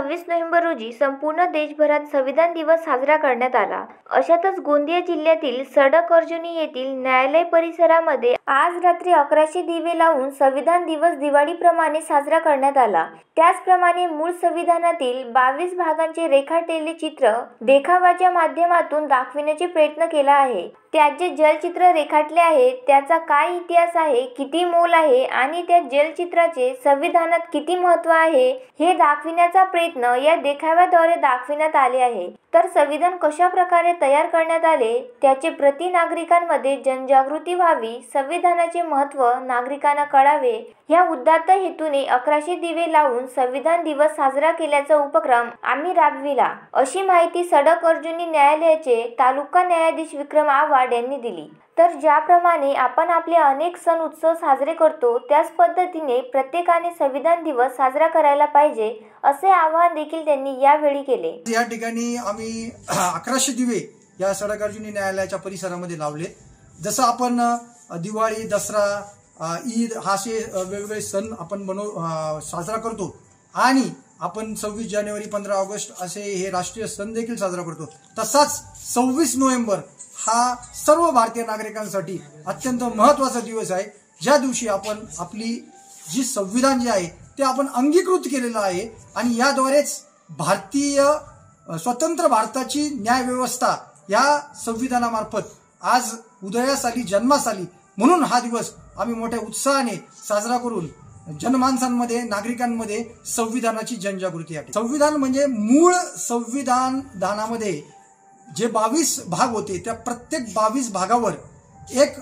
26 November रोजी संपूर्ण देशभरात संविधान दिवस साजरा करण्यात आला। अशातच गोंदिया जिल्ह्यातील सडक अर्जुनी येथील न्यायालय परिसरामध्ये आज रात्री 1100 दिवे लावून संविधान दिवस दिवाळीप्रमाणे साजरा करण्यात आला। त्याचप्रमाणे मूळ संविधानातील 22 भागांचे रेखाटलेले चित्र देखावाच्या माध्यमातून दाखविण्याचा प्रयत्न केला आहे। त्यात जे जलचित्र रेखाटले आहे त्याचा काय इतिहास आहे, किती मोल आहे आणि त्या जलचित्राचे संविधानात किती महत्त्व आहे हे दाखविण्याचा प्रयत्न या देखाव्याद्वारे दाखविण्यात आले आहे। तर संविधान कशा प्रकारे तयार करण्यात आले त्याचे प्रति नागरिकांमध्ये जनजागृती व्हावी, संविधानाचे महत्त्व नागरिकांना कळावे या उदात्त हेतूने 1100 दिवे लावून संविधान दिवस साजरा केल्याचा उपक्रम आम्ही राबविला, अशी माहिती सडक अर्जुनी न्यायालयाचे तालुका न्यायाधीश विक्रम आव्हाड यांनी दिली। तर ज्याप्रमाणे आपण आपले अनेक सण उत्सव साजरे करतो त्याच पद्धतीने प्रत्येकाने संविधान दिवस साजरा करायला पाहिजे, असे आवाहन देखील त्यांनी यावेळी केले। या ठिकाणी आम्ही 1100 दिवे या सडक अर्जुनी न्यायालयाच्या परिसरामध्ये लावले। जसं आपण दिवाळी, दसरा, ईद असे वेगवेगळे सण आपण साजरा करतो आणि आपण 26 जानेवारी 15 ऑगस्ट असे हे राष्ट्रीय सण देखील साजरा करतो, तसाच 26 नोव्हेंबर हा सर्व भारतीय नागरिकांसाठी अत्यंत महत्त्वाचा दिवस आहे। ज्या दिवशी आपण आपली जी संविधान जे आहे ते आपण अंगीकृत केलेलं आहे आणि याद्वारेच भारतीय स्वतंत्र भारताची न्याय व्यवस्था या संविधानामार्फत आज उदयास आली, जन्मास आली, म्हणून हा दिवस आम्ही मोठ्या उत्साहाने साजरा करून जनमानसांमध्ये, नागरिकांमध्ये संविधानाची जनजागृती आहे। संविधान म्हणजे मूळ संविधानामध्ये जे 22 भाग होते त्या प्रत्येक 22 भागावर एक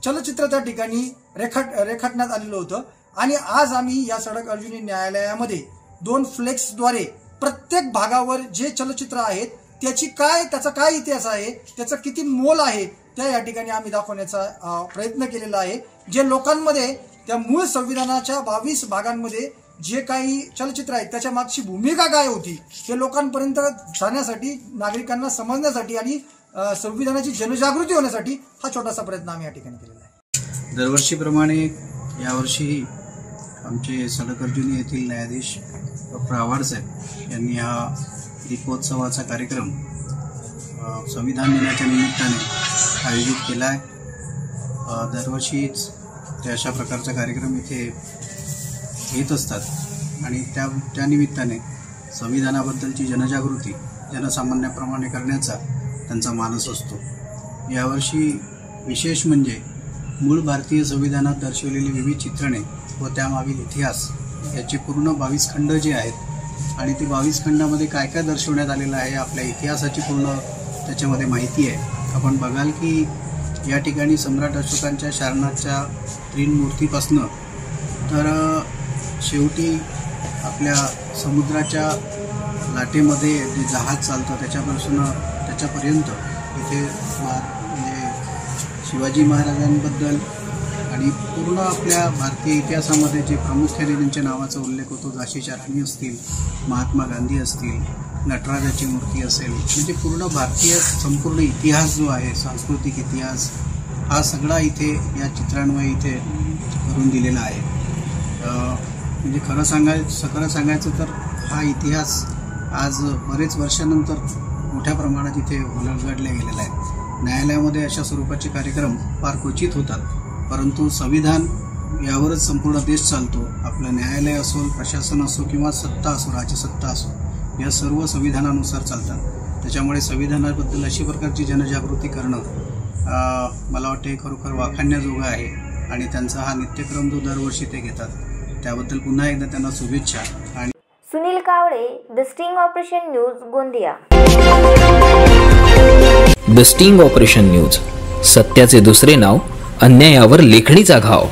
चलचित्र त्या ठिकाणी रेखाटण्यात आलेलं होतं आणि आज आम्ही या सडक अर्जुनी न्यायालयामध्ये 2 फ्लेक्सद्वारे प्रत्येक भागावर जे चलचित्र आहेत त्याचा काय इतिहास आहे, त्याचा किती मोल आहे त्या या ठिकाणी आम्ही दाखवण्याचा प्रयत्न केलेला आहे। जे लोकांमध्ये त्या मूळ संविधानाच्या 22 भागांमध्ये जे काही चलचित्र आहेत त्याच्या मागची भूमिका काय होती हे लोकांपर्यंत जाण्यासाठी, नागरिकांना समजण्यासाठी आणि संविधानाची जनजागृती होण्यासाठी हा छोटासा प्रयत्न आम्ही या ठिकाणी केलेला आहे। दरवर्षीप्रमाणे यावर्षी आमचे सडक अर्जुनी येथील न्यायाधीश डॉक्टर आव्हाड साहेब यांनी हा दीपोत्सवाचा कार्यक्रम संविधान दिनाच्या निमित्ताने आयोजित केला आहे। दरवर्षीच ते अशा प्रकारचा कार्यक्रम इथे घेत असतात आणि त्या निमित्ताने संविधानाबद्दलची जनजागृती जनसामान्याप्रमाणे करण्याचा त्यांचा मानस असतो। यावर्षी विशेष म्हणजे मूळ भारतीय संविधानात दर्शवलेली विविध चित्रणे व त्यामागील इतिहास याचे पूर्ण 22 खंड जे आहेत आणि ते 22 खंडामध्ये काय काय दर्शवण्यात आलेलं आहे, आपल्या इतिहासाची पूर्ण त्याच्यामध्ये माहिती आहे। आपण बघाल की या ठिकाणी सम्राट अशोकांच्या शारनाथच्या 3 मूर्तीपासनं तर शेवटी आपल्या समुद्राच्या लाटेमध्ये जे जहाज चालतं त्याच्यापर्यंत इथे म्हणजे शिवाजी महाराजांबद्दल आणि पूर्ण आपल्या भारतीय इतिहासामध्ये जे प्रामुख्याने त्यांच्या नावाचा उल्लेख होतो, झाशीच्या राणी असतील, महात्मा गांधी असतील, नटराजाची मूर्ती असेल, म्हणजे पूर्ण भारतीय संपूर्ण इतिहास जो आहे, सांस्कृतिक इतिहास हा सगळा इथे या चित्रांमुळे इथे करून दिलेला आहे। म्हणजे खरं सांगायचं तर हा इतिहास आज बरेच वर्षानंतर मोठ्या प्रमाणात इथे उलगडले गेलेला आहे। न्यायालयामध्ये अशा स्वरूपाचे कार्यक्रम फार क्वचित होतात, परंतु संविधान यावरच संपूर्ण देश चालतो। आपलं न्यायालय असो, प्रशासन असो किंवा सत्ता असो, राज्यसत्ता असो, या सर्व संविधानानुसार चालतात। त्याच्यामुळे संविधानाबद्दल अशी प्रकारची जनजागृती करणं मला वाटते खरोखर वाखाणण्याजोगं आहे आणि त्यांचा हा नित्यक्रम जो दरवर्षी ते घेतात त्याबद्दल पुन्हा एकदा त्यांना शुभेच्छा। आणि Sunil Kawale, the sting operation news, Gondia. The sting operation news, सत्याचे दुसरे नाव, अन्यायावर लेखणीचा घाव।